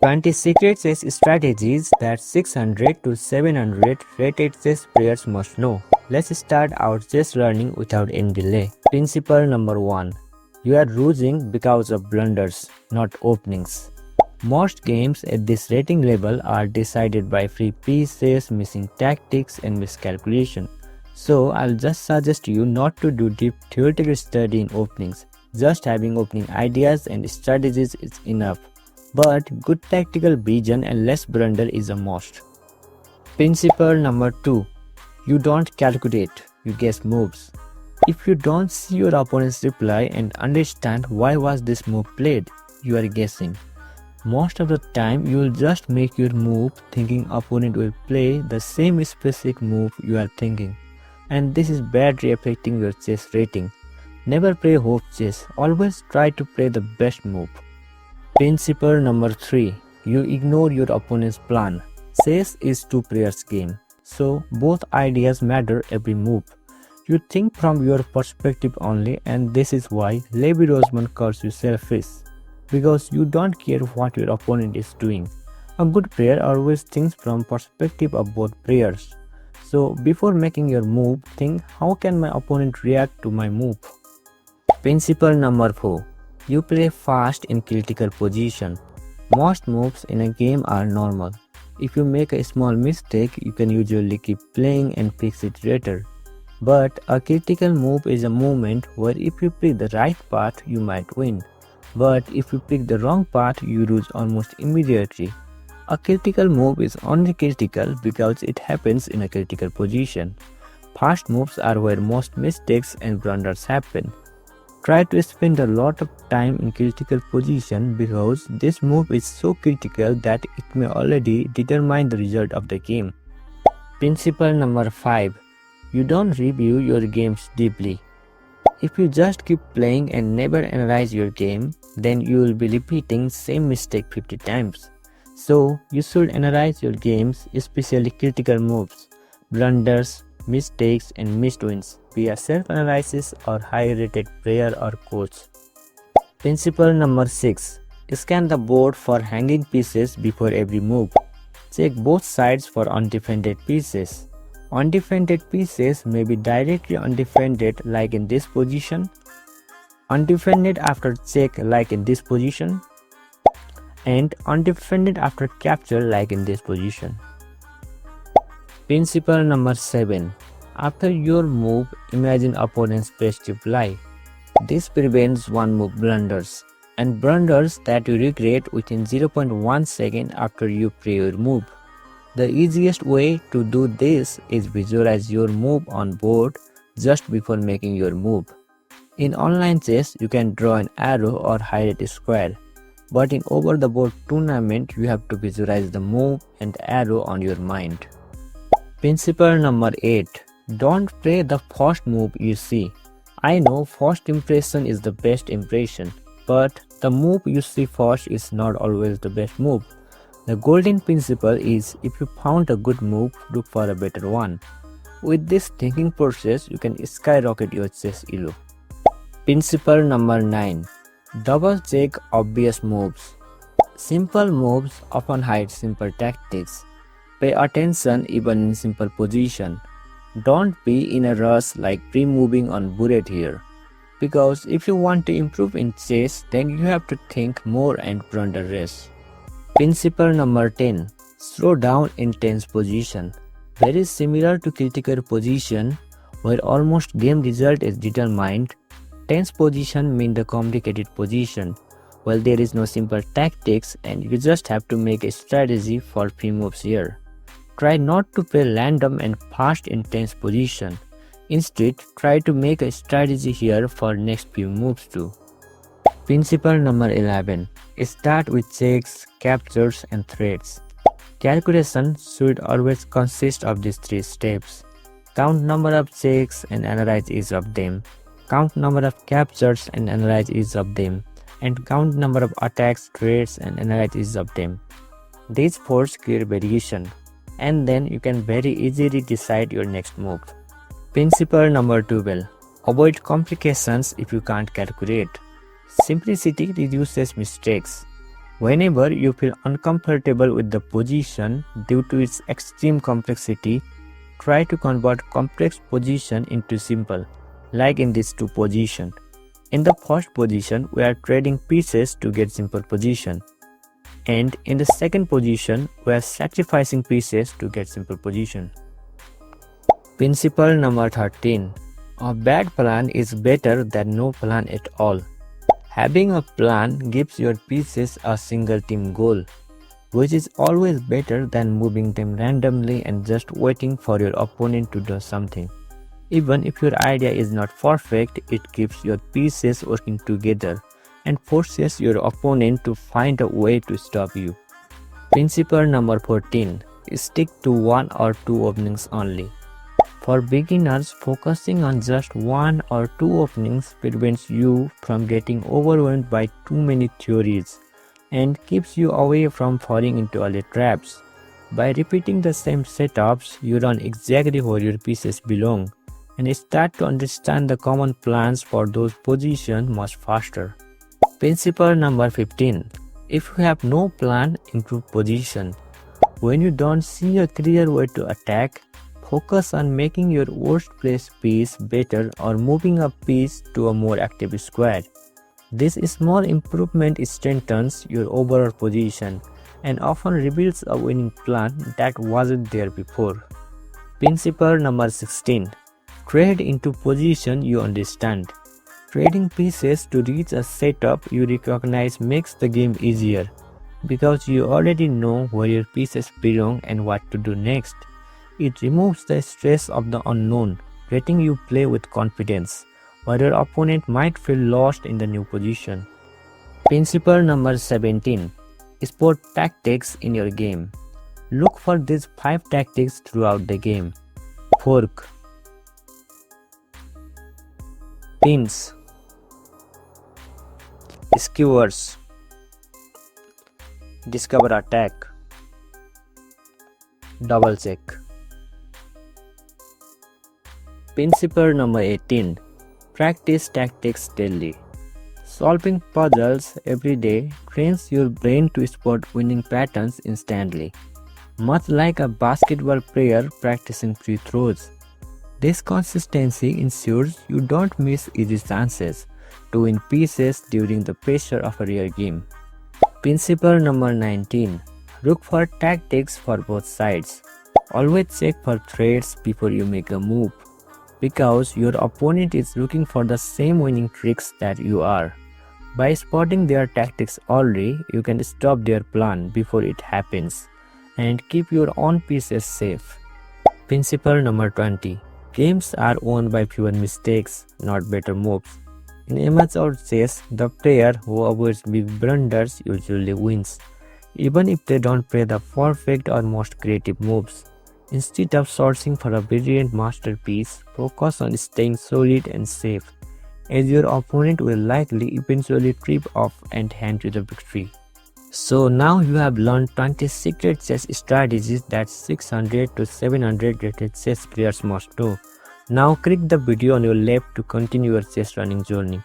20 secret chess strategies that 600 to 700 rated chess players must know. Let's start our chess learning without any delay. Principle number 1. You are losing because of blunders, not openings. Most games at this rating level are decided by free pieces, missing tactics and miscalculation. So I'll just suggest you not to do deep theoretical study in openings. Just having opening ideas and strategies is enough. But good tactical vision and less blunder is a must. Principle number 2. You don't calculate, you guess moves. If you don't see your opponent's reply and understand why was this move played, you are guessing. Most of the time you will just make your move thinking opponent will play the same specific move you are thinking. And this is badly affecting your chess rating. Never play hope chess, always try to play the best move. Principle number 3. You ignore your opponent's plan. Chess is two players game, so both ideas matter every move. You think from your perspective only, and this is why Levi Rosman calls you selfish, because you don't care what your opponent is doing. A good player always thinks from perspective of both players. So before making your move, think how can my opponent react to my move. Principle number 4. You play fast in critical position. Most moves in a game are normal. If you make a small mistake, you can usually keep playing and fix it later. But a critical move is a moment where if you pick the right path, you might win. But if you pick the wrong path, you lose almost immediately. A critical move is only critical because it happens in a critical position. Fast moves are where most mistakes and blunders happen. Try to spend a lot of time in critical position because this move is so critical that it may already determine the result of the game. Principle number 5. You don't review your games deeply. If you just keep playing and never analyze your game, then you will be repeating same mistake 50 times. So you should analyze your games, especially critical moves, blunders, mistakes and missed wins via self-analysis or high-rated player or coach. Principle number 6. Scan the board for hanging pieces before every move. Check both sides for undefended pieces. Undefended pieces may be directly undefended like in this position, undefended after check like in this position, and undefended after capture like in this position. Principle number 7. After your move, imagine opponent's best reply. This prevents one move blunders and blunders that you regret within 0.1 second after you play your move. The easiest way to do this is visualize your move on board just before making your move. In online chess, you can draw an arrow or hide a square, but in over-the-board tournament, you have to visualize the move and arrow on your mind. Principle number 8. Don't play the first move you see. I know first impression is the best impression, but the move you see first is not always the best move. The golden principle is if you found a good move, look for a better one. With this thinking process, you can skyrocket your chess elo. Principle number 9. Double check obvious moves. Simple moves often hide simple tactics. Pay attention even in simple position. Don't be in a rush like pre-moving on bullet here. Because if you want to improve in chess, then you have to think more and blunder less. Principle number 10. Slow down in tense position. Very similar to critical position, where almost game result is determined. Tense position means the complicated position. Well, there is no simple tactics and you just have to make a strategy for few moves here. Try not to play random and fast in tense position. Instead, try to make a strategy here for next few moves too. Principle number 11. Start with checks, captures and threats. Calculation should always consist of these 3 steps. Count number of checks and analyze each of them. Count number of captures and analyze each of them. And count number of attacks, threats and analyze each of them. These force clear variation, and then you can very easily decide your next move. Principle number 12. Avoid complications if you can't calculate. Simplicity reduces mistakes. Whenever you feel uncomfortable with the position due to its extreme complexity, try to convert complex position into simple, like in these two positions. In the first position, we are trading pieces to get simple position. And in the second position, we are sacrificing pieces to get simple position. Principle number 13. A bad plan is better than no plan at all. Having a plan gives your pieces a single team goal, which is always better than moving them randomly and just waiting for your opponent to do something. Even if your idea is not perfect, it keeps your pieces working together and forces your opponent to find a way to stop you. Principle number 14. Stick to one or two openings only. For beginners, focusing on just one or two openings prevents you from getting overwhelmed by too many theories and keeps you away from falling into early traps. By repeating the same setups, you learn exactly where your pieces belong and start to understand the common plans for those positions much faster. Principle number 15. If you have no plan, improve position. When you don't see a clear way to attack, focus on making your worst placed piece better or moving a piece to a more active square. This small improvement strengthens your overall position and often reveals a winning plan that wasn't there before. Principle number 16. Trade into position you understand. Trading pieces to reach a setup you recognize makes the game easier because you already know where your pieces belong and what to do next. It removes the stress of the unknown, letting you play with confidence, while your opponent might feel lost in the new position. Principle number 17. Spot tactics in your game. Look for these 5 tactics throughout the game. Fork, pins, skewers, discover attack, double check. Principle number 18. Practice tactics daily. Solving puzzles every day trains your brain to spot winning patterns instantly, much like a basketball player practicing free throws. This consistency ensures you don't miss easy chances to win pieces during the pressure of a real game. Principle number 19. Look for tactics for both sides. Always check for threats before you make a move, because your opponent is looking for the same winning tricks that you are. By spotting their tactics early, you can stop their plan before it happens and keep your own pieces safe. Principle number 20. Games are won by fewer mistakes, not better moves. In amateur chess, the player who avoids big blunders usually wins, even if they don't play the perfect or most creative moves. Instead of searching for a brilliant masterpiece, focus on staying solid and safe, as your opponent will likely eventually trip off and hand you the victory. So now you have learned 20 secret chess strategies that 600 to 700 rated chess players must know. Now click the video on your left to continue your chess learning journey.